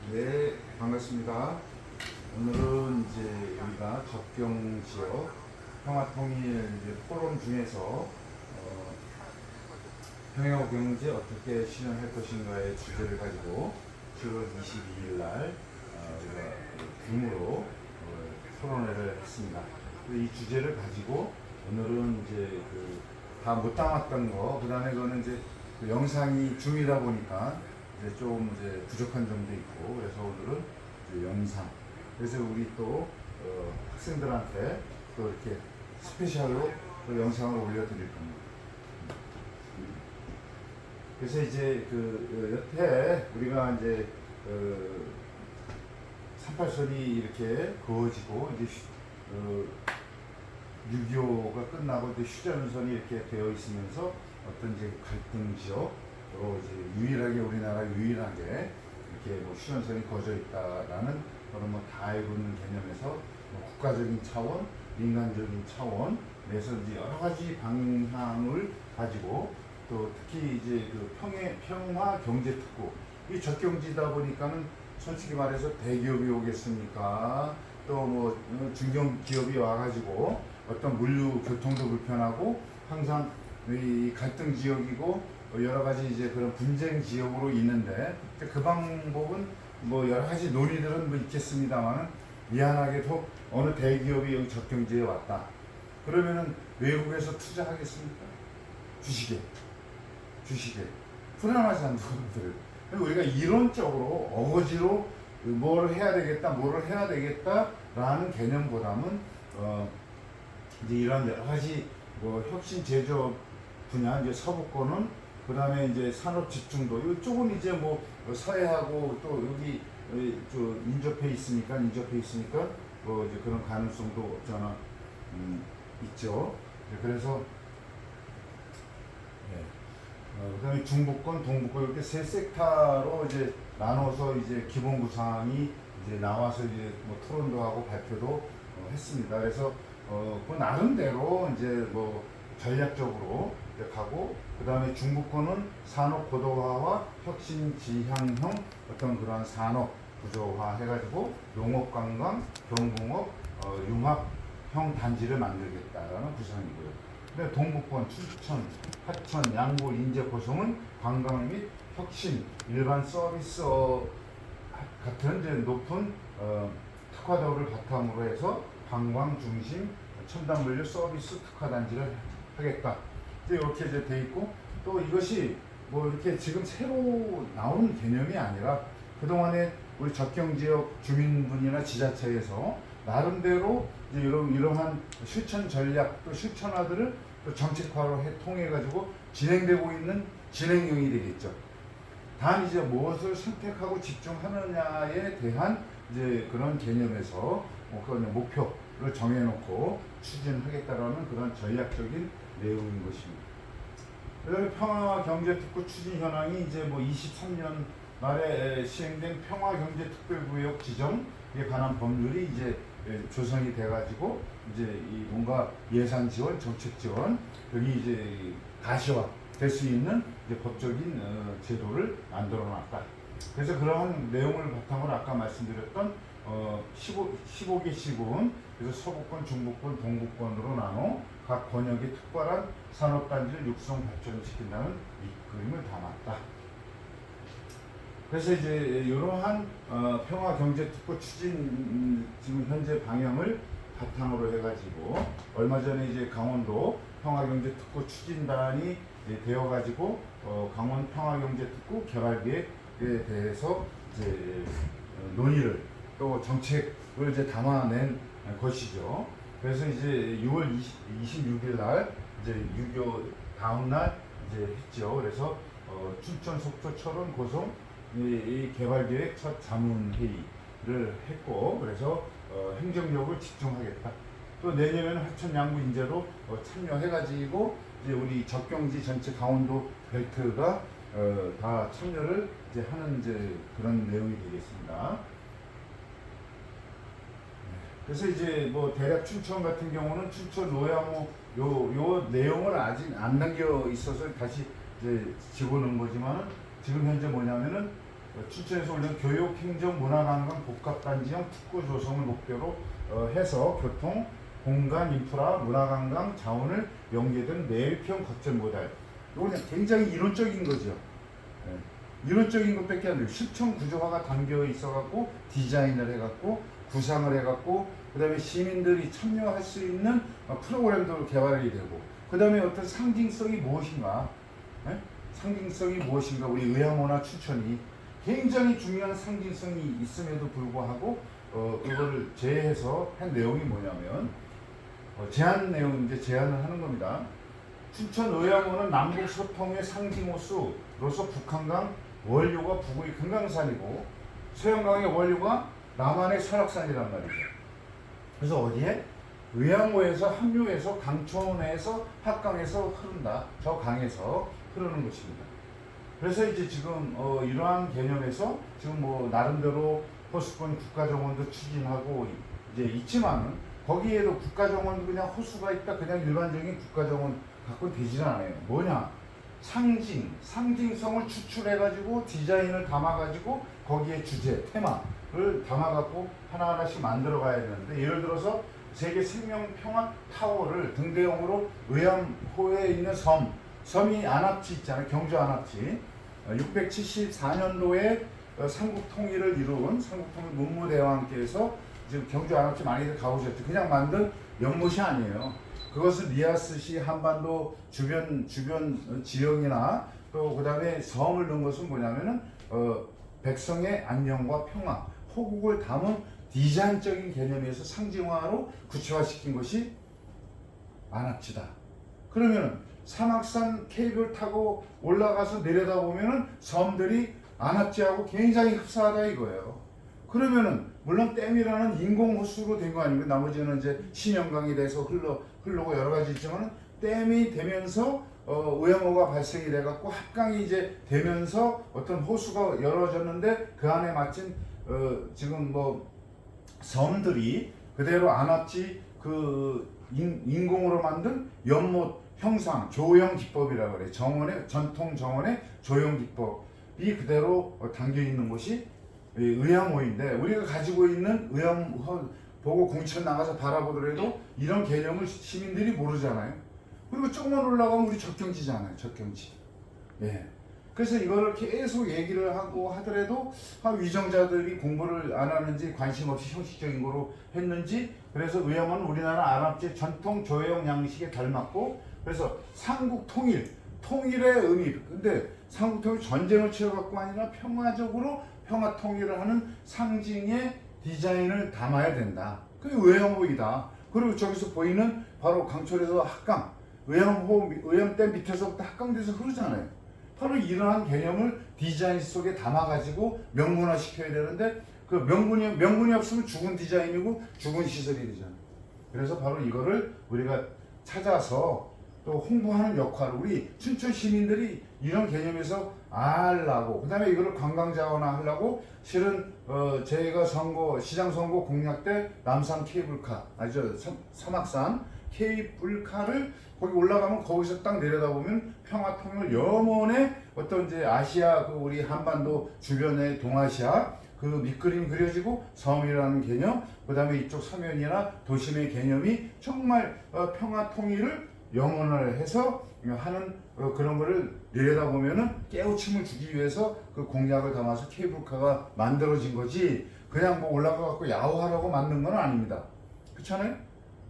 네, 반갑습니다. 오늘은 이제 우리가 접경 지역 평화통일 이제 포럼 중에서 평화 경제 어떻게 실현할 것인가의 주제를 가지고 7월 22일 날 우리가 줌으로 토론회를 했습니다. 이 주제를 가지고 오늘은 이제 다 못 담았던 거, 그 다음에 그거는 이제 그 영상이 줌이다 보니까 이제 좀 이제 부족한 점도 있고, 그래서 오늘은 이제 영상. 그래서 우리 또 학생들한테 또 이렇게 스페셜로 또 영상을 올려드릴 겁니다. 그래서 이제 여태 우리가 이제 38선이 이렇게 그어지고 이제 6.25가 끝나고 이제 휴전선이 이렇게 되어 있으면서 어떤 이제 갈등 지역으로 이제 유일하게 우리나라 유일하게 이렇게 뭐 휴전선이 그어져 있다라는 그런 뭐 다 알고 있는 개념에서 뭐 국가적인 차원, 민간적인 차원에서 이제 여러 가지 방향을 가지고 또 특히 이제 평화 경제 특구 이 적경지다 보니까는 솔직히 말해서 대기업이 오겠습니까? 또 뭐 중견 기업이 와가지고 어떤 물류 교통도 불편하고 항상 이 갈등 지역이고 여러 가지 이제 그런 분쟁 지역으로 있는데 그 방법은 뭐 여러 가지 논의들은 뭐 있겠습니다만은 미안하게도 어느 대기업이 여기 적경지에 왔다. 그러면은 외국에서 투자하겠습니까? 주식에 불안하지 않는 분들. 우리가 이론적으로 어거지로 뭐를 해야 되겠다라는 개념보다는 이제 이런 여러 가지 뭐 혁신 제조업 분야 이제 서부권은 그 다음에 이제 산업 집중도 이쪽은 이제 뭐 서해하고 또 여기 저 인접해 있으니까 뭐 이제 그런 가능성도 없잖아 있죠. 그래서 그다음에 중부권, 동부권 이렇게 세 섹터로 이제 나눠서 이제 기본 구상이 이제 나와서 이제 뭐 토론도 하고 발표도 했습니다. 그래서 그 나름대로 이제 뭐 전략적으로 이제 가고 그다음에 중부권은 산업 고도화와 혁신 지향형 어떤 그러한 산업 구조화 해가지고 농업, 관광, 경공업, 융합형 단지를 만들겠다라는 구상이고요. 근데 동북권, 춘천, 하천, 양구, 인제, 고성은 관광 및 혁신, 일반 서비스 같은 이제 높은 특화도를 바탕으로 해서 관광 중심 첨단 물류 서비스 특화 단지를 하겠다. 이제 이렇게 이제 돼 있고 또 이것이 뭐 이렇게 지금 새로 나온 개념이 아니라 그동안에 우리 접경 지역 주민분이나 지자체에서 나름대로 이제 이러한 실천 전략 또 실천화들을 또 정책화로 통해 가지고 진행되고 있는 진행형이 되겠죠. 단 이제 무엇을 선택하고 집중하느냐에 대한 이제 그런 개념에서 그런 목표를 정해놓고 추진하겠다라는 그런 전략적인 내용인 것입니다. 그다음에 평화경제특구 추진 현황이 이제 뭐 23년 말에 시행된 평화경제특별구역 지정에 관한 법률이 이제 조성이 돼가지고 이제 이 뭔가 예산 지원, 정책 지원 여기 이제 가시화 될 수 있는 이제 법적인 제도를 만들어놨다. 그래서 그러한 내용을 바탕으로 아까 말씀드렸던 15개 시군 그래서 서부권, 중부권, 동부권으로 나눠 각 권역의 특별한 산업단지를 육성 발전시킨다는 이 그림을 담았다. 그래서 이제 이러한 평화경제특구 추진 지금 현재 방향을 바탕으로 해가지고 얼마 전에 이제 강원도 평화경제특구 추진단이 되어가지고 강원 평화경제특구 개발계획에 대해서 이제 논의를 또 정책을 이제 담아낸 것이죠. 그래서 이제 6월 26일 날 이제 6.25 다음 날 이제 했죠. 그래서 춘천, 속초, 철원, 고성 이 개발계획 첫 자문회의를 했고 그래서 행정력을 집중하겠다. 또 내년에는 하천, 양구, 인제로 참여해가지고 이제 우리 접경지 전체 강원도 벨트가 다 참여를 이제 하는 이제 그런 내용이 되겠습니다. 그래서 이제 뭐 대략 춘천 같은 경우는 춘천 노야모 요 내용을 아직 안 남겨 있어서 다시 이제 집어넣은 거지만은 지금 현재 뭐냐면은 춘천에서 올린 교육, 행정, 문화관광, 복합단지형 특구 조성을 목표로 해서 교통, 공간, 인프라, 문화관광, 자원을 연계된 내일형 거점 모델. 이거 그냥 굉장히 이론적인 거죠. 예. 이론적인 것밖에 안 돼요. 실천 구조화가 담겨 있어갖고 디자인을 해갖고 구상을 해갖고 그 다음에 시민들이 참여할 수 있는 프로그램도 개발이 되고 그 다음에 어떤 상징성이 무엇인가, 예? 상징성이 무엇인가. 우리 의향호나 춘천이 굉장히 중요한 상징성이 있음에도 불구하고 이거를 제해서 한 내용이 뭐냐면 제안 내용 이제 제안을 하는 겁니다. 춘천 의향호는 남북 소통의 상징호수로서 북한강 원류가 북의 금강산이고 소양강의 원류가 남한의 설악산이란 말이죠. 그래서 어디에? 의향호에서 합류해서 강촌에서 합강에서 흐른다. 저 강에서 흐르는 것입니다. 그래서 이제 지금 이러한 개념에서 지금 뭐 나름대로 호수권 국가정원도 추진하고 이제 있지만은 거기에도 국가정원도 그냥 호수가 있다 그냥 일반적인 국가정원 갖고 되지는 않아요. 뭐냐? 상징성을 추출해가지고 디자인을 담아가지고 거기에 주제, 테마를 담아갖고 하나하나씩 만들어 가야 되는데 예를 들어서 세계 생명평화 타워를 등대용으로 의암호에 있는 섬이 안압지 있잖아요. 경주 안압지. 674년도에 삼국 통일을 이룬 삼국통일 문무대와 함께해서 지금 경주 안압지 많이들 가보셨죠. 그냥 만든 연못이 아니에요. 그것은 리아스시 한반도 주변 지형이나 또 그다음에 섬을 넣은 것은 뭐냐면은 백성의 안녕과 평화, 호국을 담은 디자인적인 개념에서 상징화로 구체화시킨 것이 안압지다. 그러면은 사막산 케이블 타고 올라가서 내려다보면은 섬들이 안압지하고 굉장히 흡사하다 이거예요. 그러면은 물론 댐이라는 인공호수로 된 거 아니고 나머지는 이제 신영강이 돼서 흐르고 여러 가지 있지만 댐이 되면서 의암호가 발생이 돼갖고 합강이 이제 되면서 어떤 호수가 열어졌는데 그 안에 마침 지금 뭐 섬들이 그대로 안압지 그 인공으로 만든 연못 형상 조형 기법이라고 그래. 전통 정원의 조형 기법이 그대로 담겨 있는 것이 의향호인데 우리가 가지고 있는 의향호 보고 공천 나가서 바라보더라도 이런 개념을 시민들이 모르잖아요. 그리고 조금만 올라가면 우리 적경지잖아요. 적경지. 예. 그래서 이거를 계속 얘기를 하고 하더라도 위정자들이 공부를 안 하는지 관심 없이 형식적인 거로 했는지 그래서 의향호는 우리나라 안압지 전통 조형 양식에 닮았고 그래서 삼국 통일의 의미. 근데 삼국 통일 전쟁을 치러갖고 아니라 평화적으로 평화 통일을 하는 상징의 디자인을 담아야 된다. 그게 의향호이다. 그리고 저기서 보이는 바로 강촌에서 합강, 의향댐 밑에서부터 합강돼서 흐르잖아요. 바로 이러한 개념을 디자인 속에 담아가지고 명문화 시켜야 되는데 그 명분이 없으면 죽은 디자인이고 죽은 시설이 되잖아요. 그래서 바로 이거를 우리가 찾아서 또 홍보하는 역할을 우리 춘천 시민들이 이런 개념에서 알라고 그 다음에 이거를 관광자원화 하려고 실은 저희가 시장 선거 공약 때 남산 케이블카 사막산 케이블카를 거기 올라가면 거기서 딱 내려다보면 평화통일 염원의 어떤 이제 아시아 그 우리 한반도 주변의 동아시아 그 밑그림 그려지고 섬이라는 개념 그 다음에 이쪽 서면이나 도심의 개념이 정말 평화통일을 영원을 해서 하는 그런 거를 내려다보면은 깨우침을 주기 위해서 그 공약을 담아서 케이블카가 만들어진 거지 그냥 뭐 올라가갖고 야호하라고 만든 건 아닙니다. 그렇잖아요?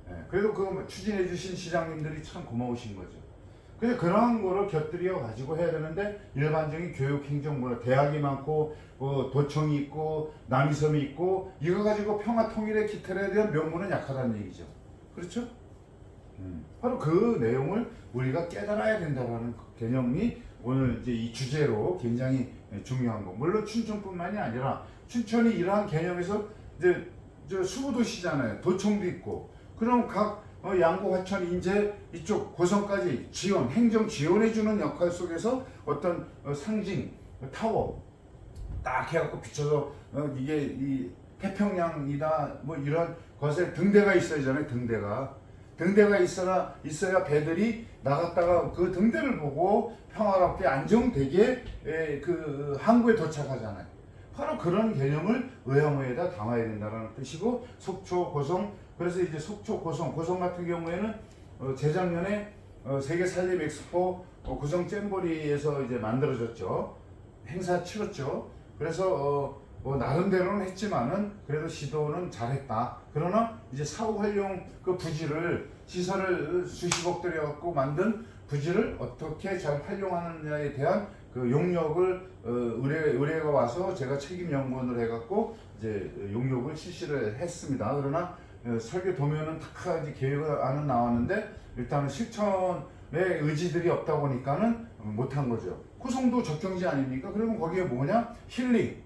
네. 그래도 그 추진해 주신 시장님들이 참 고마우신 거죠. 그래서 그러한 거를 곁들여 가지고 해야 되는데 일반적인 교육 행정 문화 대학이 많고 도청이 있고 남이섬이 있고 이거 가지고 평화 통일의 기틀에 대한 명분은 약하다는 얘기죠. 그렇죠? 바로 그 내용을 우리가 깨달아야 된다는 개념이 오늘 이제 이 주제로 굉장히 중요한 거. 물론 춘천뿐만이 아니라 춘천이 이러한 개념에서 이제 수부도시잖아요. 도청도 있고. 그럼 각 양구, 화천, 인제 이쪽 고성까지 행정 지원해주는 역할 속에서 어떤 상징, 타워 딱 해갖고 비춰서 이게 이 태평양이다 뭐 이런 것에 등대가 있어야 하잖아요. 등대가 있어야 배들이 나갔다가 그 등대를 보고 평화롭게 안정되게 그 항구에 도착하잖아요. 바로 그런 개념을 의향어에다 담아야 된다는 뜻이고, 속초, 고성. 그래서 이제 속초, 고성 같은 경우에는 재작년에 세계 산림 엑스포 고성 잼버리에서 이제 만들어졌죠. 행사 치렀죠. 그래서 뭐 나름대로는 했지만은 그래도 시도는 잘했다. 그러나 이제 사후 활용 그 부지를, 시설을 수십억 들여갖고 만든 부지를 어떻게 잘 활용하느냐에 대한 그 용역을 의뢰가 와서 제가 책임 연구원을 해갖고 이제 용역을 실시를 했습니다. 그러나 설계 도면은 다 이제 계획안은 나왔는데 일단은 실천의 의지들이 없다 보니까는 못한 거죠. 고성도 적경지 아닙니까? 그러면 거기에 뭐냐? 힐링,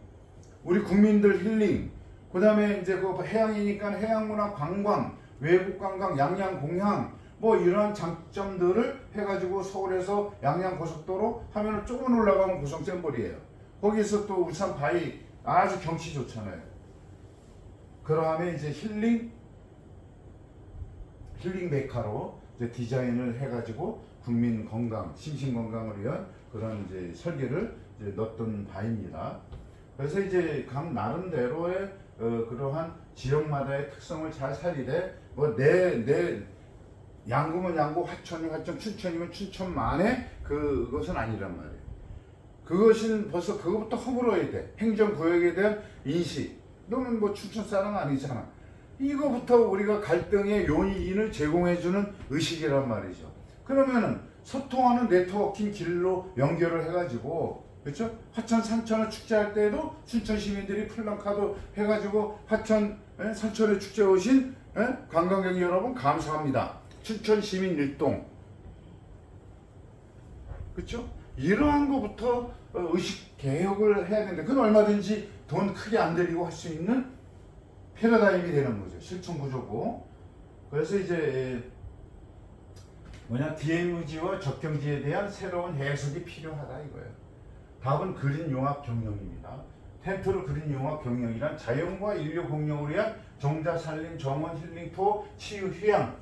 우리 국민들 힐링. 그다음에 이제 그 해양이니까 해양문화 관광, 외국 관광, 양양 공항, 뭐 이러한 장점들을 해가지고 서울에서 양양 고속도로 하면은 조금 올라가면 고성 잼버리예요. 거기서 또 울산 바위 아주 경치 좋잖아요. 그러하면 이제 힐링 메카로 이제 디자인을 해가지고 국민 건강, 심신 건강을 위한 그런 이제 설계를 이제 넣었던 바입니다. 그래서 이제 각 나름대로의 그러한 지역마다의 특성을 잘 살리되 뭐 내 양구면 양구, 화천이면 화천, 춘천이면 춘천만의 그것은 아니란 말이에요. 그것은 벌써 그것부터 허물어야 돼. 행정구역에 대한 인식. 너는 뭐 춘천 사람 아니잖아. 이거부터 우리가 갈등의 요인을 제공해주는 의식이란 말이죠. 그러면은 소통하는 네트워킹 길로 연결을 해가지고, 그렇죠? 화천 산천을 축제할 때에도 춘천 시민들이 플랜카드 해가지고 화천 산천에 축제 오신 관광객 여러분 감사합니다. 춘천 시민 일동, 그렇죠? 이러한 것부터 의식 개혁을 해야 되는데, 그건 얼마든지 돈 크게 안 들이고 할 수 있는 패러다임이 되는 거죠. 실천 구조고. 그래서 이제 뭐냐, DMZ와 적경지에 대한 새로운 해석이 필요하다 이거예요. 답은 그린 용합 경영입니다. 텐트로 그린 용합 경영이란 자연과 인류 공용을 위한 종자 살림, 정원, 힐링, 투어, 치유, 휴양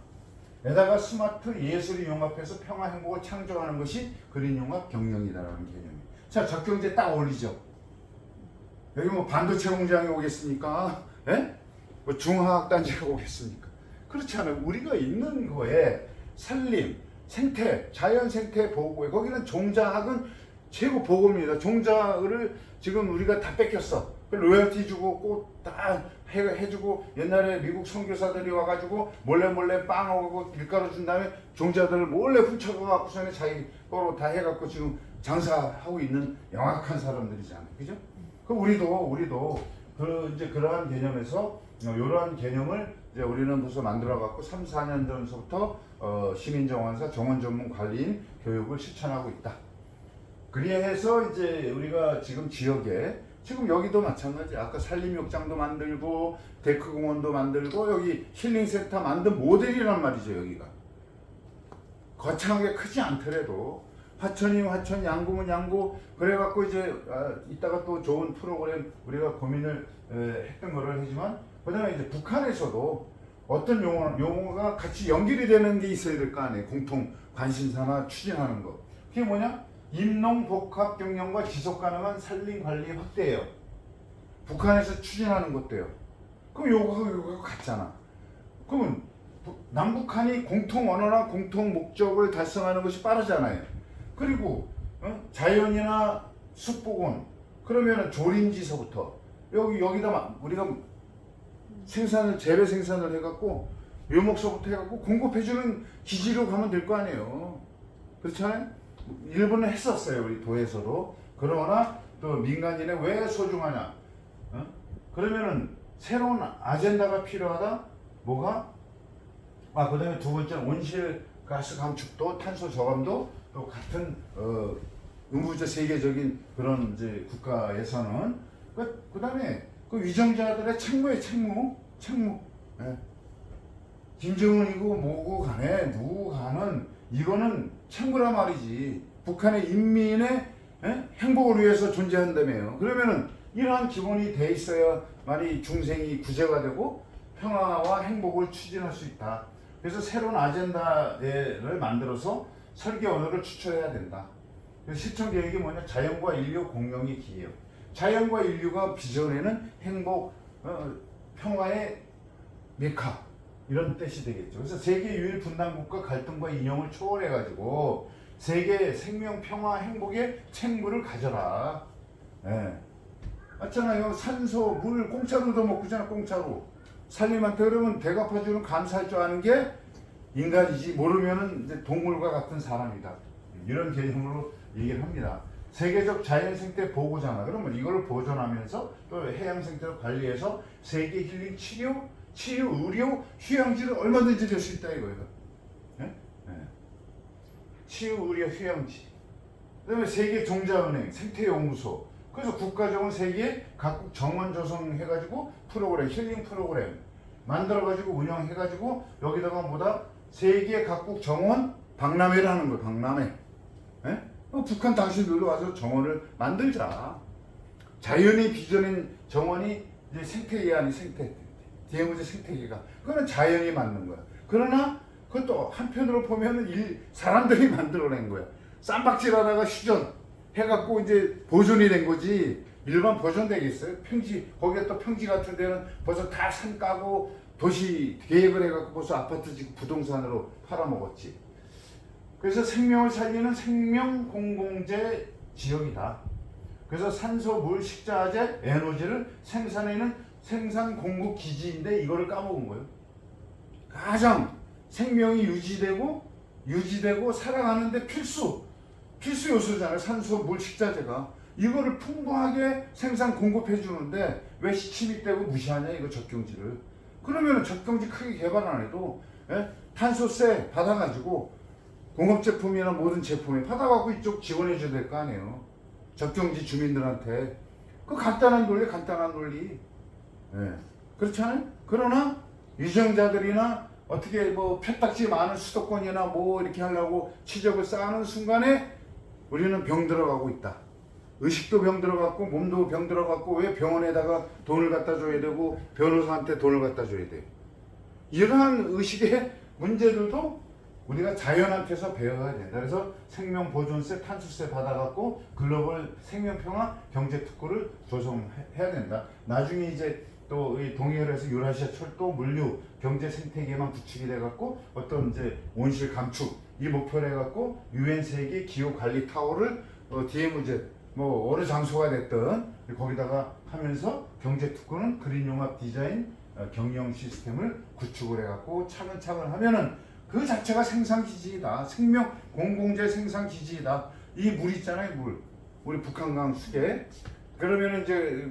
에다가 스마트 예술이 용합해서 평화 행복을 창조하는 것이 그린 용합 경영이다라는 개념이에요. 자, 적경지에 딱 어울리죠. 여기 뭐 반도체 공장이 오겠습니까? 예? 뭐 중화학단지가 오겠습니까? 그렇지 않아요. 우리가 있는 거에 산림, 생태, 자연 생태 보호에, 거기는 종자학은 최고 보고입니다. 종자를 지금 우리가 다 뺏겼어. 로열티 주고 꽃 다 해주고, 옛날에 미국 선교사들이 와가지고 몰래 빵하고 밀가루 준 다음에 종자들을 몰래 훔쳐가갖고 전에 자기 거로 다 해갖고 지금 장사하고 있는 영악한 사람들이잖아요. 그죠? 그럼 우리도 이제 그러한 개념에서 이러한 개념을 이제 우리는 벌써 만들어갖고 3, 4년 전부터 시민정원사 정원전문 관리인 교육을 실천하고 있다. 그리해서 이제 우리가 지금 지역에, 지금 여기도 마찬가지, 아까 산림욕장도 만들고 데크공원도 만들고 여기 힐링센터 만든 모델이란 말이죠. 여기가 거창하게 크지 않더라도 화천이면 화천, 양구면 양구, 그래갖고 이제 이따가 또 좋은 프로그램 우리가 고민을 했던 거를 하지만, 그다음에 이제 북한에서도 어떤 용어가 같이 연결이 되는 게 있어야 될 거 아니에요. 공통 관심사나 추진하는 거. 그게 뭐냐? 임농 복합 경영과 지속 가능한 산림 관리 확대예요. 북한에서 추진하는 것도요. 그럼 요거 같잖아. 그러면 남북한이 공통 언어나 공통 목적을 달성하는 것이 빠르잖아요. 그리고 자연이나 숲보건, 그러면은 조림지서부터 여기다 우리가 재배 생산을 해갖고 묘목서부터 해갖고 공급해주는 기지로 가면 될 거 아니에요. 그렇잖아요. 일본은 했었어요, 우리 도에서도. 그러나 또 민간인에 왜 소중하냐? 그러면은 새로운 아젠다가 필요하다. 뭐가? 그다음에 두 번째는 온실가스 감축도, 탄소 저감도 또 같은 의무적 세계적인 그런 이제 국가에서는 그다음에 그 위정자들의 책무. 예. 김정은이고 뭐고 간에 누구 가는 이거는 책무란 말이지. 북한의 인민의 행복을 위해서 존재한다며요. 그러면은 이러한 기본이 돼 있어야만이 중생이 구제가 되고 평화와 행복을 추진할 수 있다. 그래서 새로운 아젠다를 만들어서 설계 언어를 추천해야 된다. 그래서 실천 계획이 뭐냐? 자연과 인류 공용의 기회요. 자연과 인류가 빚어내는 행복, 평화의 메카 이런 뜻이 되겠죠. 그래서 세계 유일 분단국가 갈등과 이념을 초월해가지고 세계 생명, 평화, 행복의 책무를 가져라. 예. 맞잖아요. 산소, 물, 공짜로 얻어먹고잖아. 공짜로. 살림한테 그러면 배가 파주는 감사할 줄 아는 게 인간이지, 모르면은 이제 동물과 같은 사람이다. 이런 개념으로 얘기를 합니다. 세계적 자연 생태 보호잖아. 그러면 이걸 보존하면서 또 해양 생태를 관리해서 세계 힐링, 치료, 의료, 휴양지를 얼마든지 될 수 있다 이거예요. 예? 예. 치유, 의료, 휴양지. 그다음에 세계 종자은행, 생태연구소. 그래서 국가적인 세계 각국 정원 조성해가지고 프로그램, 힐링 프로그램 만들어가지고 운영해가지고 여기다가 뭐다? 세계 각국 정원 박람회를 하는 거예요. 박람회. 예? 북한 당시 놀러 와서 정원을 만들자. 자연이 빚어낸 정원이 이제 생태계 아니 생태. 대문제 생태계가. 그거는 자연이 만든 거야. 그러나 그것도 한편으로 보면은 사람들이 만들어낸 거야. 쌈박질하다가 휴전 해갖고 이제 보존이 된 거지. 일반 보존되겠어요? 평지, 거기에 또 평지 같은 데는 벌써 다 산 까고 도시 계획을 해갖고 벌써 아파트 짓고 부동산으로 팔아먹었지. 그래서 생명을 살리는 생명 공공재 지역이다. 그래서 산소, 물, 식자재, 에너지를 생산해내는 생산 공급 기지인데 이거를 까먹은 거예요. 가장 생명이 유지되고 살아가는데 필수 요소잖아요. 산소, 물, 식자재가. 이거를 풍부하게 생산 공급해 주는데 왜 시치미되고 무시하냐 이거 적경지를. 그러면 적경지 크게 개발 안 해도 탄소세 받아가지고 공업제품이나 모든 제품에 받아가고 이쪽 지원해 줘야 될 거 아니에요. 적경지 주민들한테. 그 간단한 논리. 그렇잖아요. 그러나 유정자들이나 어떻게 뭐 표딱지 많은 수도권이나 뭐 이렇게 하려고 치적을 쌓는 순간에 우리는 병 들어가고 있다. 의식도 병 들어갔고 몸도 병 들어갔고 왜 병원에다가 돈을 갖다 줘야 되고 변호사한테 돈을 갖다 줘야 돼. 이러한 의식의 문제들도 우리가 자연한테서 배워야 된다. 그래서 생명보존세, 탄소세 받아갖고 글로벌 생명평화 경제특구를 조성해야 된다. 나중에 이제 또 이 동해열에서 유라시아 철도, 물류, 경제 생태계만 구축이 돼갖고 어떤 이제 온실 감축 이 목표를 해갖고 UN 세계 기후 관리 타워를 DMZ 뭐 어느 장소가 됐든 거기다가 하면서 경제특구는 그린 융합 디자인 경영 시스템을 구축을 해갖고 차근차근 하면은 그 자체가 생산기지이다. 생명 공공재 생산기지이다. 이 물 있잖아요, 물. 우리 북한강 수계. 그러면은 이제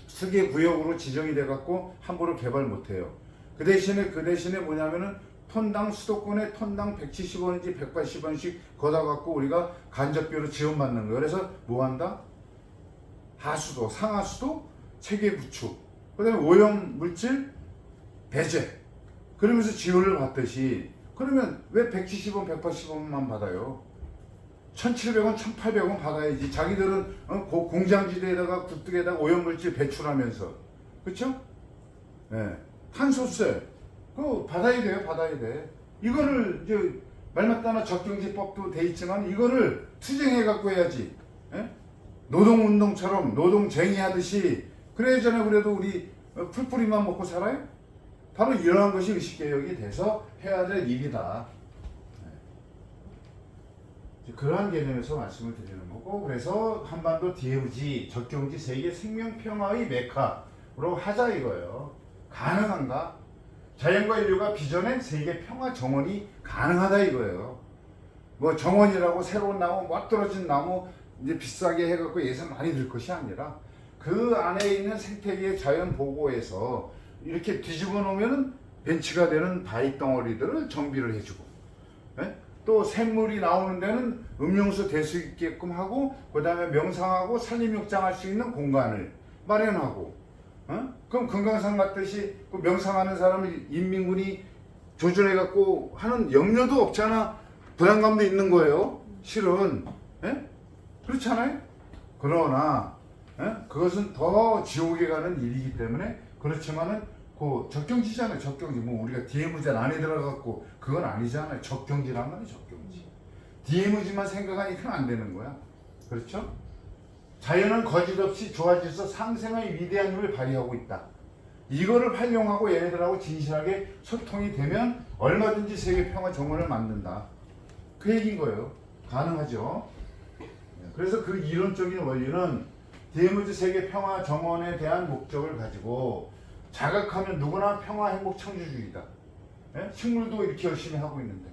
수계 구역으로 지정이 돼갖고 함부로 개발 못해요. 그 대신에 뭐냐면은 톤당 수도권에 톤당 170원인지 180원씩 걷어 갖고 우리가 간접비로 지원받는 거예요. 그래서 뭐 한다? 하수도, 상하수도 체계 구축. 그다음에 오염 물질 배제. 그러면서 지원을 받듯이. 그러면 왜 170원, 180원만 받아요? 1,700원, 1,800원 받아야지. 자기들은 공장지대에다가 굴뚝에다가 오염물질 배출하면서. 그렇죠? 네. 탄소세. 그거 받아야 돼. 이거를 이제 말마따나 적경지법도 돼 있지만 이거를 투쟁해 갖고 해야지. 예? 노동운동처럼 노동쟁이 하듯이 그래야 전에 그래도 우리 풀뿌리만 먹고 살아요? 바로 이러한 것이 의식개혁이 돼서 해야 될 일이다. 그러한 개념에서 말씀을 드리는 거고, 그래서 한반도 DMZ 적경지 세계 생명평화의 메카로 하자 이거예요. 가능한가? 자연과 인류가 빚어낸 세계 평화 정원이 가능하다 이거예요. 뭐 정원이라고 새로운 나무, 막 떨어진 나무 이제 비싸게 해갖고 예산 많이 들 것이 아니라 그 안에 있는 생태계 자연 보고에서 이렇게 뒤집어 놓으면 벤치가 되는 바위 덩어리들을 정비를 해주고, 또 샘물이 나오는 데는 음용수 될 수 있게끔 하고, 그 다음에 명상하고 산림욕장할 수 있는 공간을 마련하고, 그럼 금강산 같듯이 그 명상하는 사람을 인민군이 조절해갖고 하는 염려도 없잖아. 부담감도 있는 거예요. 실은. 그렇잖아요. 그러나 그것은 더 지옥에 가는 일이기 때문에. 그렇지만은 그 적경지잖아요. 적경지. 뭐 우리가 DMZ 안에 들어갔고 그건 아니잖아요. 적경지란 말이 적경지. DMZ만 생각하니까 안 되는 거야. 그렇죠? 자연은 거짓없이 좋아져서 상생의 위대한 힘을 발휘하고 있다. 이거를 활용하고 얘네들하고 진실하게 소통이 되면 얼마든지 세계 평화 정원을 만든다. 그 얘기인 거예요. 가능하죠. 그래서 그 이론적인 원리는 DMZ 세계 평화 정원에 대한 목적을 가지고 자각하면 누구나 평화 행복 창조주의다. 식물도 이렇게 열심히 하고 있는데,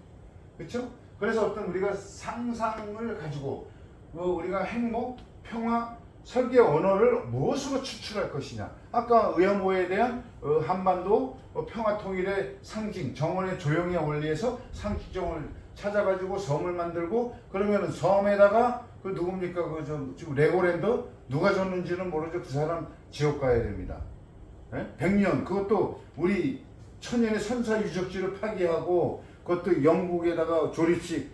그렇죠? 그래서 어떤 우리가 상상을 가지고 우리가 행복, 평화, 설계 언어를 무엇으로 추출할 것이냐. 아까 의암호에 대한 한반도 평화 통일의 상징, 정원의 조용의 원리에서 상징점을 찾아가지고 섬을 만들고, 그러면 섬에다가 그 누굽니까? 지금 레고랜드 누가 줬는지는 모르죠. 그 사람 지옥 가야 됩니다. 100년 그것도 우리 천년의 선사 유적지를 파괴하고 그것도 영국에다가 조립식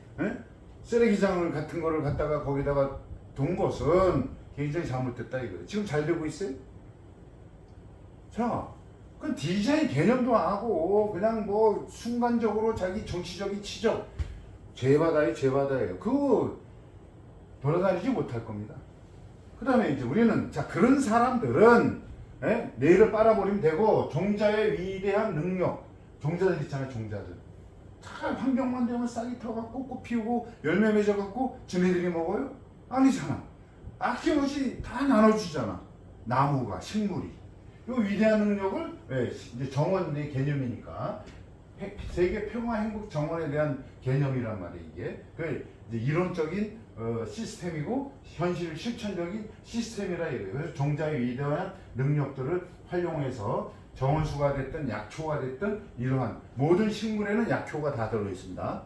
쓰레기장 같은 거를 갖다가 거기다가 둔 것은 굉장히 잘못됐다 이거예요. 지금 잘 되고 있어요? 자, 그 디자인 개념도 안 하고 그냥 뭐 순간적으로 자기 정치적인 치적 죄바다예요. 그거 돌아다니지 못할 겁니다. 그 다음에 이제 우리는 자 그런 사람들은 내일을 빨아버리면 되고, 종자의 위대한 능력, 종자들 있잖아요. 종자들 다 환경만 되면 싹이 터갖고 꽃 피우고 열매 맺어갖고 지네들이 먹어요? 아니잖아. 아낌없이 다 나눠주잖아. 나무가, 식물이. 이 위대한 능력을 이제 정원의 개념이니까 세계 평화 행복 정원에 대한 개념이란 말이에요. 이게 이제 이론적인 시스템이고 현실 실천적인 시스템이라 이거예요. 그래서 종자의 위대한 능력들을 활용해서 정원수가 됐든 약초가 됐든 이러한 모든 식물에는 약초가 다 들어 있습니다.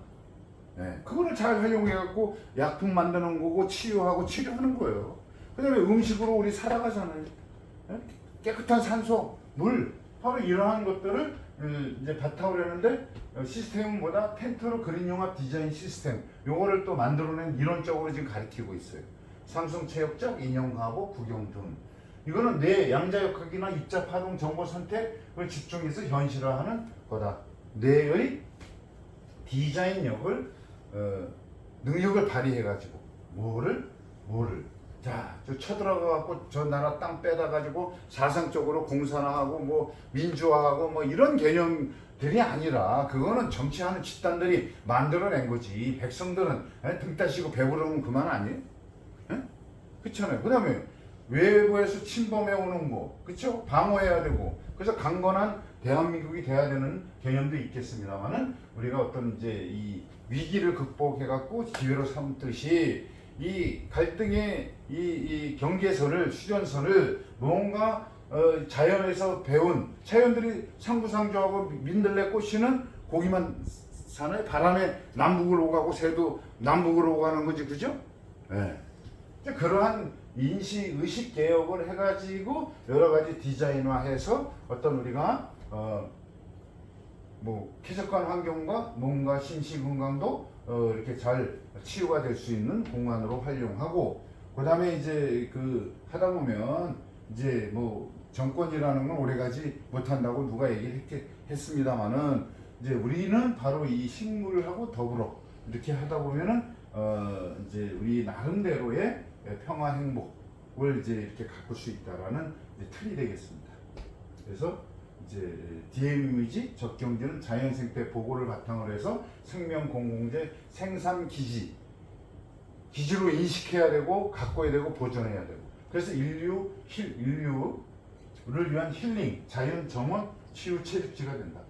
그거를 잘 활용해 갖고 약품 만드는 거고 치유하고 치료하는 거예요. 그다음에 음식으로 우리 살아가잖아요. 깨끗한 산소, 물, 바로 이러한 것들을 이제 바탕으로 했는데, 시스템은 뭐다? 텐트로 그린융합 디자인 시스템, 요거를 또 만들어낸 이론적으로 지금 가르치고 있어요. 상승체역적, 인형가보, 구경등. 이거는 뇌 양자역학이나 입자파동 정보 선택을 집중해서 현실화하는 거다. 뇌의 디자인력을 능력을 발휘해가지고 뭐를 자, 저 쳐들어가갖고 저 나라 땅 빼다가지고 사상적으로 공산화하고 뭐 민주화하고 뭐 이런 개념들이 아니라, 그거는 정치하는 집단들이 만들어낸 거지. 백성들은 등 따시고 배부르면 그만 아니에요? 그렇잖아요. 그 다음에 외부에서 침범해 오는 거, 그쵸? 방어해야 되고, 그래서 강건한 대한민국이 돼야 되는 개념도 있겠습니다만은, 우리가 어떤 이제 이 위기를 극복해갖고 기회로 삼듯이 이 갈등의 이 경계선을, 수전선을 뭔가 자연에서 배운, 자연들이 상부상조하고 민들레 꽃이는 고기만 사나요? 바람에 남북으로 오가고 새도 남북으로 오가는 거지, 그죠? 그러한 인식, 의식 개혁을 해가지고 여러 가지 디자인화해서 어떤 우리가 뭐 쾌적한 환경과 뭔가 심신 건강도 이렇게 잘 치유가 될 수 있는 공간으로 활용하고, 그 다음에 이제 하다 보면 이제 뭐 정권이라는 건 오래가지 못한다고 누가 얘기를 했습니다만은, 이제 우리는 바로 이 식물하고 더불어 이렇게 하다 보면은 이제 우리 나름대로의 평화 행복을 이제 이렇게 가꿀 수 있다라는 이제 틀이 되겠습니다. 그래서 이제 DM이지 적경지는 자연 생태 보고를 바탕으로 해서 생명 공공재 생산 기지로 인식해야 되고 가꿔야 되고 보존해야 되고, 그래서 인류를 위한 힐링, 자연 정원 치유 체육지가 된다.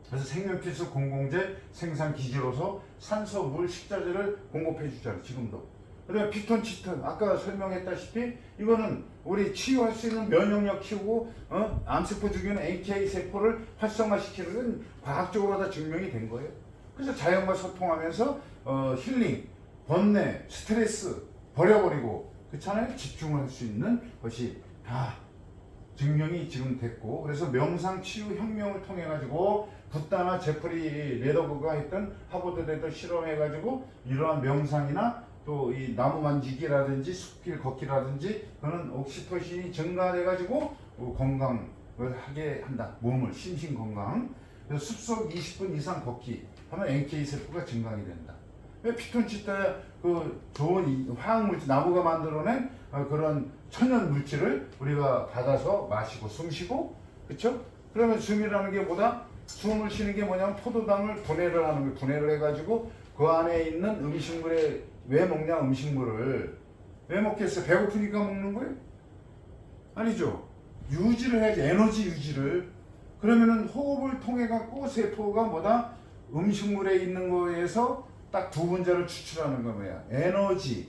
그래서 생명 필수 공공재 생산 기지로서 산소, 물, 식자재를 공급해 주잖아요. 지금도. 그다음에 피톤 치튼, 아까 설명했다시피 이거는 우리 치유할 수 있는 면역력 키우고 암세포 죽이는 NK 세포를 활성화시키는 건 과학적으로 다 증명이 된 거예요. 그래서 자연과 소통하면서 힐링, 번뇌, 스트레스 버려버리고, 그렇잖아요. 집중을 할 수 있는 것이 다 증명이 지금 됐고, 그래서 명상 치유 혁명을 통해 가지고 붓다나 제프리 레더그가 했던 하버드대도 실험해가지고 이러한 명상이나 또 이 나무 만지기라든지 숲길 걷기라든지 그는 옥시토신이 증가돼가지고 건강을 하게 한다. 몸을, 심신 건강. 그래서 숲속 20분 이상 걷기 하면 NK 세포가 증강이 된다. 왜 피톤치드 그 좋은 화학 물질, 나무가 만들어낸 그런 천연 물질을 우리가 받아서 마시고 숨쉬고, 그렇죠? 그러면 숨이라는 게 뭐다? 숨을 쉬는 게 뭐냐면 포도당을 분해를 하는 거예요. 분해를 해가지고 그 안에 있는 음식물에 왜 먹냐? 음식물을 왜 먹겠어? 배고프니까 먹는 거예요? 아니죠. 유지를 해야지. 에너지 유지를. 그러면은 호흡을 통해 갖고 세포가 뭐다? 음식물에 있는 거에서 딱 두 분자를 추출하는 거 뭐야? 에너지.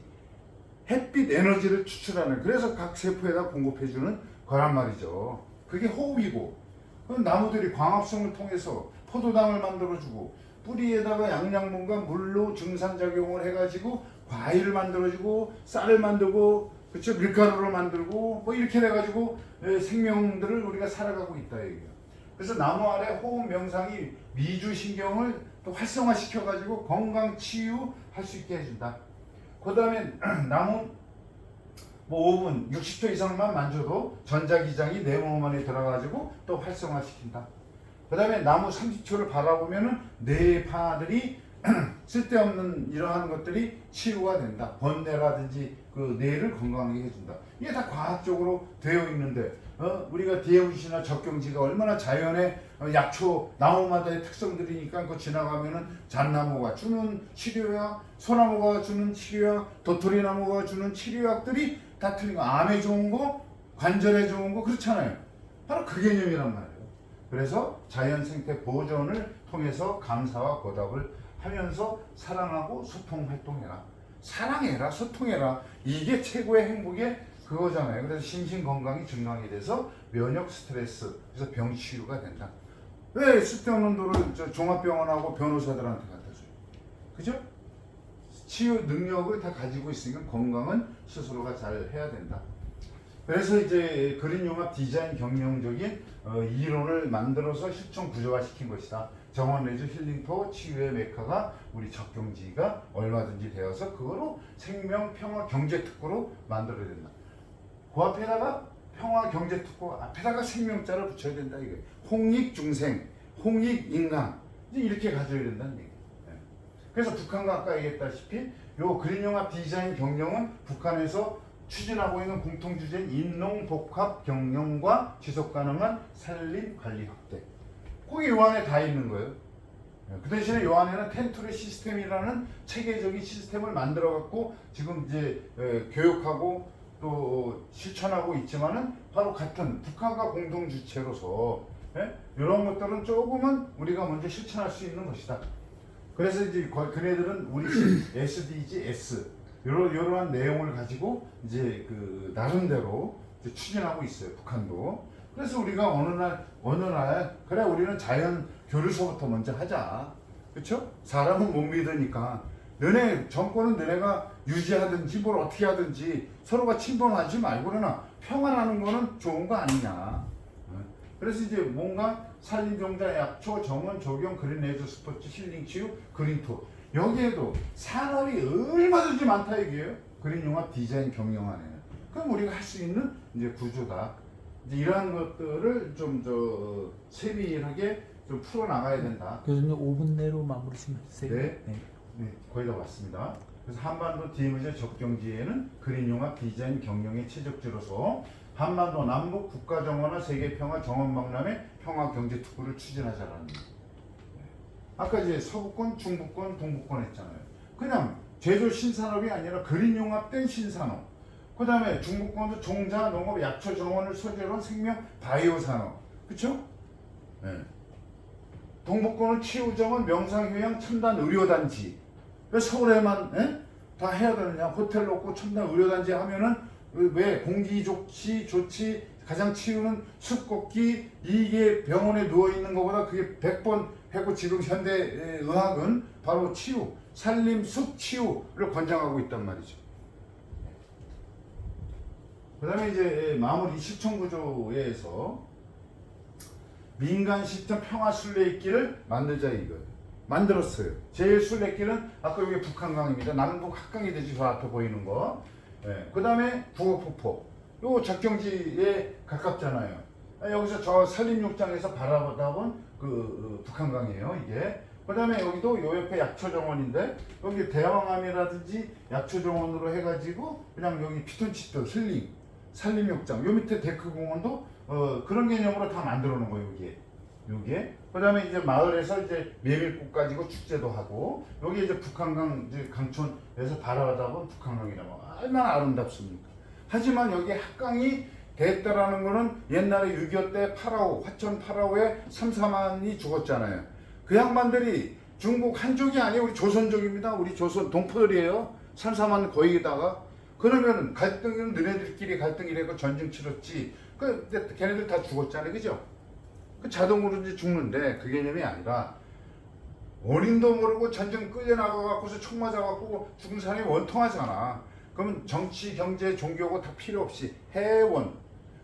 햇빛 에너지를 추출하는. 그래서 각 세포에다 공급해주는 거란 말이죠. 그게 호흡이고. 그럼 나무들이 광합성을 통해서 포도당을 만들어주고 뿌리에다가 양양분과 물로 증산작용을 해가지고 과일을 만들어주고 쌀을 만들고, 그렇죠? 밀가루를 만들고 뭐 이렇게 돼가지고 생명들을 우리가 살아가고 있다 얘기예요. 그래서 나무 아래 호흡 명상이 미주신경을 또 활성화시켜가지고 건강 치유할 수 있게 해준다. 그 다음에 나무 뭐 5분, 60초 이상만 만져도 전자기장이 내 몸 안에 들어가지고 또 활성화시킨다. 그 다음에 나무 30초를 바라보면은 뇌파들이 쓸데없는 이러한 것들이 치유가 된다. 번뇌라든지 그 뇌를 건강하게 해준다. 이게 다 과학적으로 되어 있는데 우리가 DMC나 적경지가 얼마나 자연의 약초 나무마다의 특성들이니까 그 지나가면은 잣나무가 주는 치료약, 소나무가 주는 치료약, 도토리나무가 주는 치료약들이 다 틀린 거. 암에 좋은 거, 관절에 좋은 거 그렇잖아요. 바로 그 개념이란 말이에요. 그래서 자연 생태 보존을 통해서 감사와 보답을 하면서 사랑하고 소통 활동해라. 사랑해라, 소통해라. 이게 최고의 행복의 그거잖아요. 그래서 심신 건강이 증강이 돼서 면역 스트레스, 그래서 병 치유가 된다. 왜 쓸데없는 돈을 종합병원하고 변호사들한테 갖다 줘요? 그죠? 치유 능력을 다 가지고 있으니까 건강은 스스로가 잘 해야 된다. 그래서 이제 그린융합 디자인 경영적인 이론을 만들어서 실천 구조화시킨 것이다. 정원 레저 힐링토 치유의 메카가 우리 적경지가 얼마든지 되어서 그거로 생명 평화 경제 특구로 만들어야 된다. 그 앞에다가 평화 경제 특구 앞에다가 생명자를 붙여야 된다 이게. 홍익 중생, 홍익 인간 이렇게 가져야 된다는 얘기. 그래서 북한과 아까 얘기했다시피 요 그린융합 디자인 경영은 북한에서 추진하고 있는 공통 주제인 인농복합 경영과 지속가능한 산림 관리 확대. 거기 요 안에 다 있는 거예요. 그 대신에 요 안에는 텐트리 시스템이라는 체계적인 시스템을 만들어 갖고 지금 이제 교육하고 또 실천하고 있지만은 바로 같은 북한과 공동 주체로서 이런 것들은 조금은 우리가 먼저 실천할 수 있는 것이다. 그래서 이제 그네들은 우리 SDGs 이러한 내용을 가지고 이제 그 나름대로 이제 추진하고 있어요. 북한도. 그래서 우리가 어느 날 그래 우리는 자연 교류소부터 먼저 하자. 그렇죠? 사람은 못 믿으니까 너네 정권은 너네가 유지하든지 뭘 어떻게 하든지 서로가 침범하지 말고 그러나 평화라는 거는 좋은 거 아니냐. 그래서 이제 뭔가 산림종자 약초 정원 조경 그린 레저 스포츠 힐링 치유 그린토 여기에도 산업이 얼마든지 많다 얘기예요. 그린융합 디자인 경영 안에는. 그럼 우리가 할 수 있는 이제 구조다. 이제 이러한 것들을 좀 세밀하게 좀 풀어 나가야 된다. 교수님 5분 내로 마무리 좀 해주세요. 네, 거의 다 왔습니다. 그래서 한반도 DMZ 적경지에는 그린융합 디자인 경영의 최적지로서 한반도 남북 국가정화나 세계평화 정원박람회 평화경제특구를 추진하자라는 거예요. 아까 이제 서부권, 중부권, 동부권 했잖아요. 그냥 제조 신산업이 아니라 그린융합된 신산업. 그 다음에 중부권도 종자, 농업, 약초 정원을 소재로 한 생명 바이오 산업. 그쵸? 네. 동부권은 치유정원, 명상휴양, 첨단 의료단지. 왜 서울에만 다 해야 되느냐? 호텔 놓고 첨단 의료단지 하면은 왜 공기 좋지 가장 치유는 숲 걷기 이게 병원에 누워 있는 것보다 그게 100번 했고 지금 현대 의학은 바로 치유, 산림, 숲 치유를 권장하고 있단 말이죠. 그 다음에 이제 마무리 실천 구조에서 민간 시스템 평화 순례길을 만들자 이거예요. 만들었어요. 제일 순례길은 아까 여기 북한강입니다. 남북 합강이 되지 저 앞에 보이는 거. 그 다음에 북어폭포. 요 적경지에 가깝잖아요. 여기서 저 산림욕장에서 바라보다 본 그 북한강이에요 이게. 그 그다음에 여기도 요 옆에 약초정원인데 여기 대왕암이라든지 약초정원으로 해가지고 그냥 여기 피톤치드 힐링 산림욕장 요 밑에 데크공원도 그런 개념으로 다 만들어 놓은 거예요. 여기에 그다음에 이제 마을에서 이제 메밀꽃 가지고 축제도 하고 여기 이제 북한강 이제 강촌에서 바라보다 보면 북한강이라고 얼마나 아름답습니까? 하지만 여기 합강이 됐다라는 거는 옛날에 6.25 때 파라오 화천 파라오에 3, 4만이 죽었잖아요. 그 양반들이 중국 한족이 아니에요. 우리 조선족입니다. 우리 조선 동포들이에요. 3, 4만 거기다가 그러면 갈등은 너네들끼리 갈등이라고 전쟁 치렀지. 걔네들 다 죽었잖아요. 그죠? 그 자동으로 이제 죽는데 그 개념이 아니라 원인도 모르고 전쟁 끌려나가갖고서 총 맞아갖고 죽은 사람이 원통하잖아. 그러면 정치, 경제, 종교고 다 필요 없이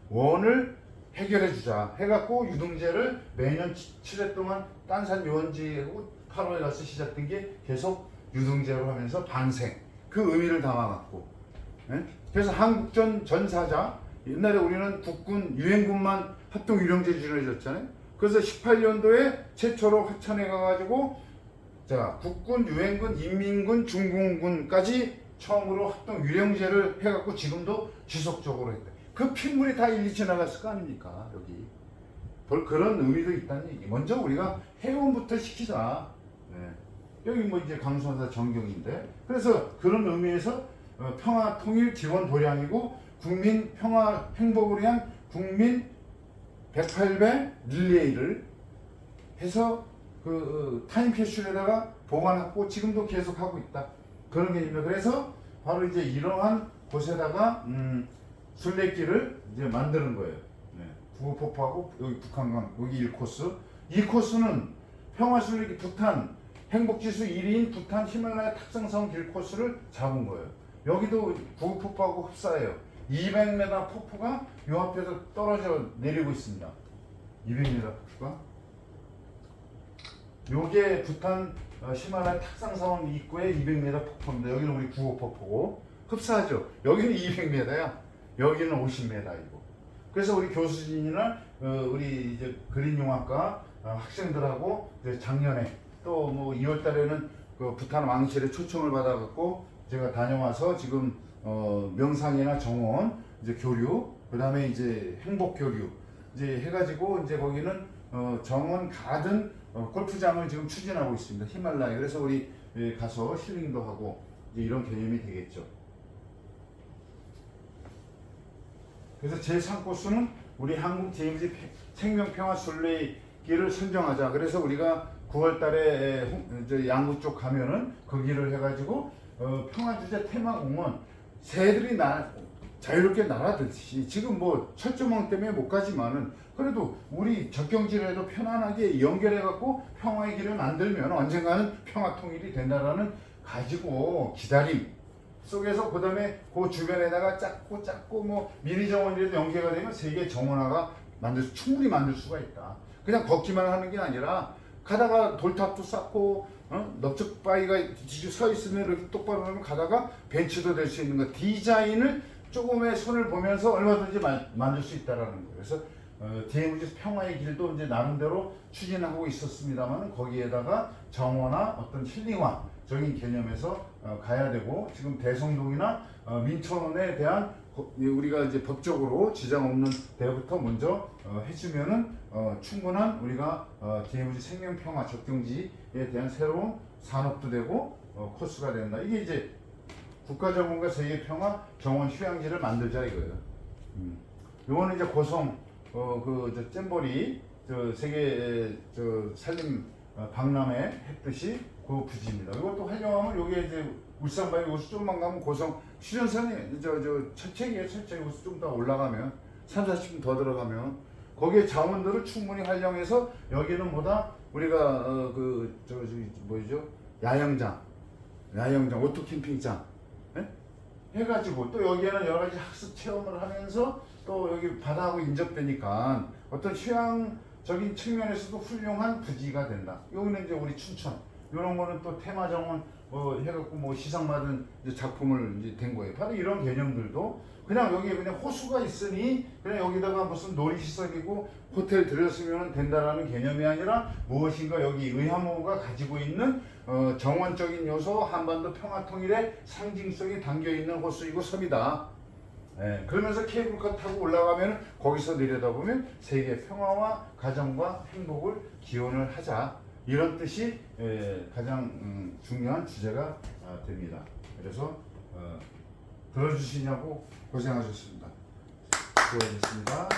원을 해결해 주자 해갖고 유등제를 매년 7회 동안 딴산 유원지하고 8월에 가서 시작된 게 계속 유등제로 하면서 반생 그 의미를 담아갖고 그래서 한국전 전사자 옛날에 우리는 국군 유엔군만 합동 유령제 지정해줬잖아요. 그래서 18년도에 최초로 화천에 가가지고 자 국군, 유엔군, 인민군, 중공군까지 처음으로 합동 유령제를 해갖고 지금도 지속적으로 했다. 그 핏물이 다 일리 지나갔을 거 아닙니까 여기. 그런 의미도 있다는 얘기. 먼저 우리가 해운부터 시키자. 네. 여기 뭐 이제 강선사 정경인데 그래서 그런 의미에서 평화 통일 지원 도량이고 국민 평화 행복을 위한 국민 108배 릴레이를 해서 그 타임캡슐에다가 보관하고 지금도 계속 하고 있다. 그런 게 있습니다. 그래서 바로 이제 이러한 곳에다가 순례길을 이제 만드는 거예요. 네. 구호폭포하고 여기 북한강 여기 1코스. 2코스는 평화순례길 부탄 행복지수 1위인 부탄 히말라야 탑승선 길 코스를 잡은 거예요. 여기도 구호폭포하고 흡사해요. 200m 폭포가 요 앞에서 떨어져 내리고 있습니다. 200m 폭포가. 요게 부탄 히말라야 탁상사원 입구에 200m 폭포인데 여기는 우리 구호폭포고 흡사하죠. 여기는 200m야. 여기는 50m이고. 그래서 우리 교수진이나 우리 이제 그린융합과 학생들하고 이제 작년에 또 뭐 2월 달에는 그 부탄 왕실에 초청을 받아갖고 제가 다녀와서 지금 명상이나 정원 이제 교류 그다음에 이제 행복 교류 이제 해가지고 이제 거기는 정원 가든 골프장을 지금 추진하고 있습니다. 히말라야. 그래서 우리 가서 힐링도 하고 이제 이런 개념이 되겠죠. 그래서 제3코스는 우리 한국 DMZ 생명평화 순례길을 선정하자. 그래서 우리가 9월 달에 양구 쪽 가면은 그 길을 해가지고 평화주제 테마공원 새들이 자유롭게 날아들듯이 지금 뭐 철조망 때문에 못 가지만은 그래도 우리 접경지에도 편안하게 연결해갖고 평화의 길을 만들면 언젠가는 평화 통일이 된다라는 가지고 기다림 속에서 그 다음에 그 주변에다가 작고 뭐 미니 정원이라도 연계가 되면 세계 정원화가 충분히 만들 수가 있다. 그냥 걷기만 하는 게 아니라 가다가 돌탑도 쌓고 넓적바위가 뒤집어 서 있으면 이렇게 똑바로 하면 가다가 벤치도 될 수 있는 거 디자인을 조금의 손을 보면서 얼마든지 만들 수 있다라는 거예요. 그래서 DMZ 평화의 길도 이제 나름대로 추진하고 있었습니다만 거기에다가 정원화 어떤 힐링화적인 개념에서 가야 되고 지금 대성동이나 민천원에 대한 우리가 이제 법적으로 지장 없는 데부터 먼저 해주면은 충분한 우리가 DMZ 생명평화 접경지에 대한 새로운 산업도 되고 코스가 된다. 이게 이제 국가정원과 세계평화 정원 휴양지를 만들자 이거예요. 요거는 이제 고성 저 잼버리 세계 산림 박람회 했듯이 그 부지입니다. 이것도 활용하면 요게 이제 울산바위 여기서 좀만 가면 고성 휴전선이 철책이에요. 철책 여기서 좀 더 올라가면 3, 40분 더 들어가면 거기에 자원들을 충분히 활용해서 여기는 보다 우리가 뭐죠 야영장 오토 캠핑장 해가지고 또 여기에는 여러 가지 학습 체험을 하면서 또 여기 바다하고 인접되니까 어떤 휴양적인 측면에서도 훌륭한 부지가 된다. 여기는 이제 우리 춘천 이런 거는 또 테마 정원 해갖고 뭐 시상받은 이제 작품을 이제 된 거예요. 바로 이런 개념들도 그냥 여기에 그냥 호수가 있으니 그냥 여기다가 무슨 놀이시설이고 호텔 들였으면 된다라는 개념이 아니라 무엇인가 여기 의하모가 가지고 있는 정원적인 요소, 한반도 평화통일의 상징성이 담겨있는 호수이고 섬이다. 예, 그러면서 케이블카 타고 올라가면 거기서 내려다보면 세계 평화와 가정과 행복을 기원을 하자, 이런 뜻이 가장 중요한 주제가 됩니다. 그래서 들어주시냐고 고생하셨습니다. 수고하셨습니다.